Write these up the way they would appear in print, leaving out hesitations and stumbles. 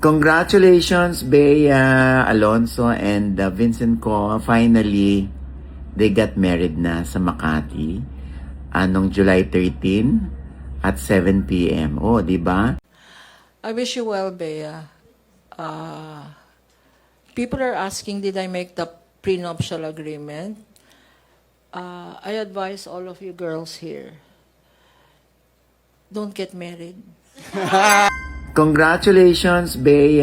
Congratulations, Bea Alonso and Vincent Ko. Finally, they got married na sa Makati. Anong July 13 at 7 p.m. Oh, di ba? I wish you well, Bea. People are asking, did I make the prenuptial agreement? I advise all of you girls here, don't get married. Congratulations, Bea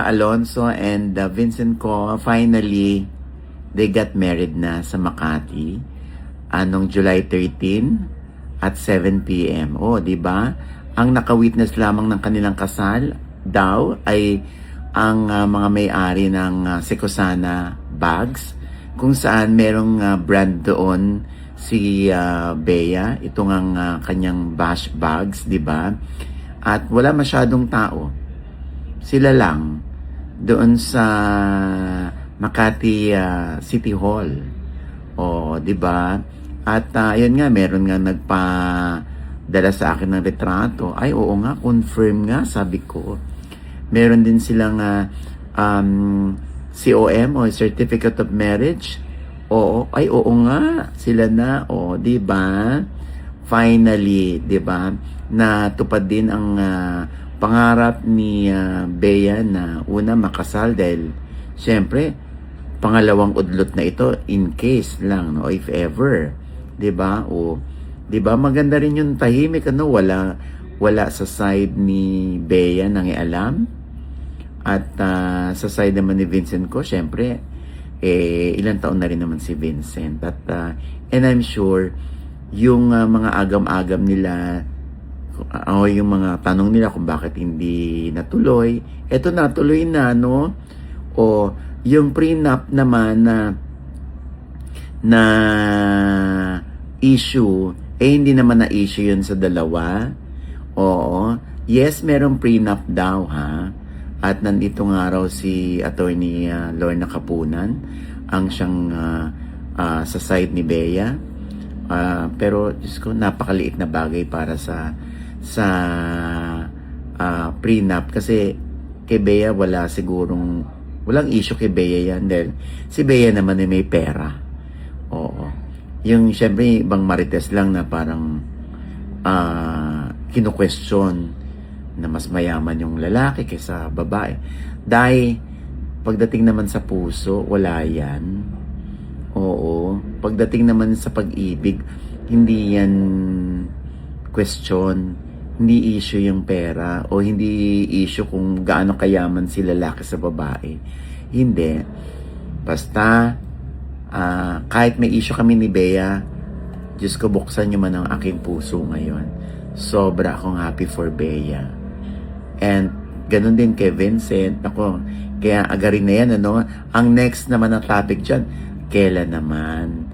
Alonso and Vincent Ko. Finally, they got married na sa Makati. Anong July 13 at 7 p.m. Oh, di ba? Ang nakawitness lamang ng kanilang kasal daw ay ang mga may-ari ng Sekosana Bags, kung saan merong brand doon si Bea, itong ang kanyang bash bags, di ba? At wala masyadong tao. Sila lang doon sa Makati City Hall. O, di ba? At yun nga, meron nga nagpa-dala sa akin ng retrato. Ay, oo nga, confirm nga, sabi ko. Meron din silang COM o Certificate of Marriage. Oo, ay oo nga, sila na. O, di ba? Finally, di ba? Natupad din ang pangarap ni Bea na una makasal dahil syempre pangalawang udlot na ito in case lang, no, if ever, 'di ba? O 'di ba maganda rin yung tahimik, ano, wala sa side ni Bea nang ialam at sa side naman ni Vincent ko, syempre ilang taon na rin naman si Vincent at and I'm sure yung mga agam-agam nila o yung mga tanong nila kung bakit hindi natuloy, eto natuloy na, no? O yung prenup naman na issue, hindi naman na issue yun sa dalawa. Oo, yes, merong prenup daw, ha? At nandito nga raw si Attorney Lorna Kapunan ang siyang sa side ni Bea. Pero Diyos ko, napakaliit na bagay para sa prenup kasi kay Bea walang issue kay Bea yan dahil si Bea naman ay may pera. Oo. Yung syempre ibang marites lang na parang kinu-question na mas mayaman yung lalaki kaysa babae. Dahil pagdating naman sa puso, wala yan. Oo. Pagdating naman sa pag-ibig, hindi yan question. Hindi issue yung pera o hindi issue kung gaano kayaman si lalaki sa babae. Hindi. Basta, kahit may issue kami ni Bea, Diyos ko, buksan niyo man ang aking puso ngayon. Sobra akong happy for Bea. And, ganun din kay Vincent. Ako, kaya agarin na yan, ano? Ang next naman na topic dyan, kailan naman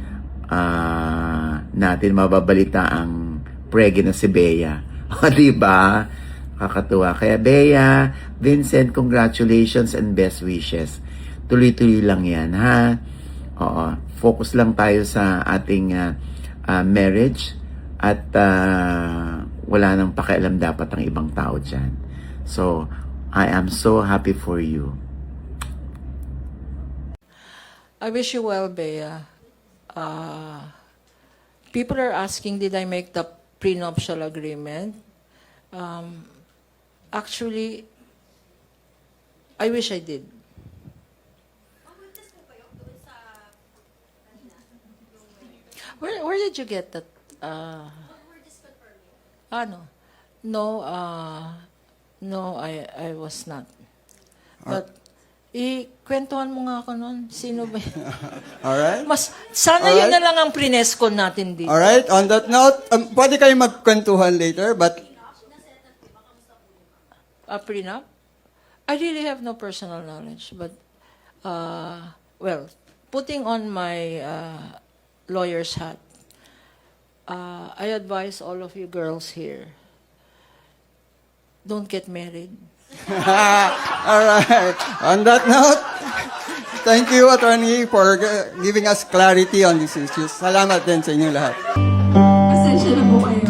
natin mababalita ang pregi na si Bea. O, diba? Kakatuwa. Kaya Bea, Vincent, congratulations and best wishes. Tuloy-tuloy lang yan, ha? Oo. Focus lang tayo sa ating marriage at wala nang pakialam dapat ang ibang tao dyan. So, I am so happy for you. I wish you well, Bea. People are asking, did I make the prenuptial agreement? Actually, I wish I did. Where did you get that? No, I was not. But kwentuhan mo nga ako nun. Sino ba? Alright? Sana yun na lang ang prinesko natin dito. Alright, on that note, pwede kayo magkwentuhan later, but... A prenup? I really have no personal knowledge, but, well, putting on my lawyer's hat, I advise all of you girls here, don't get married. Alright, on that note, thank you, Attorney, for giving us clarity on these issues. Salamat din sa inyo lahat. Pasensya na po kayo.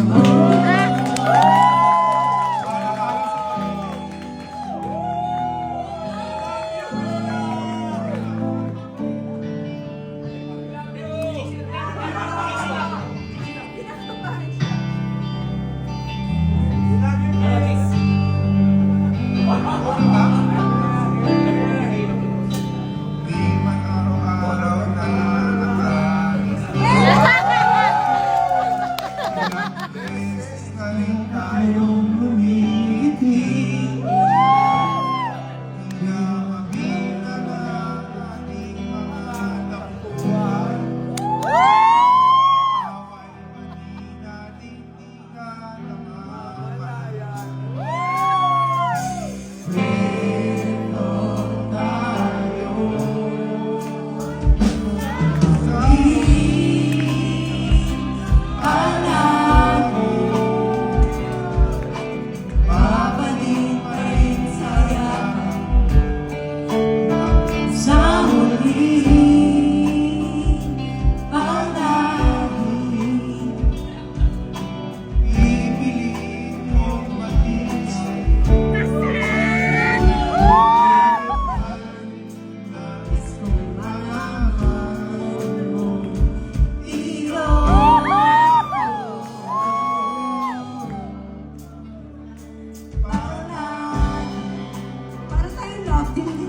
Hindi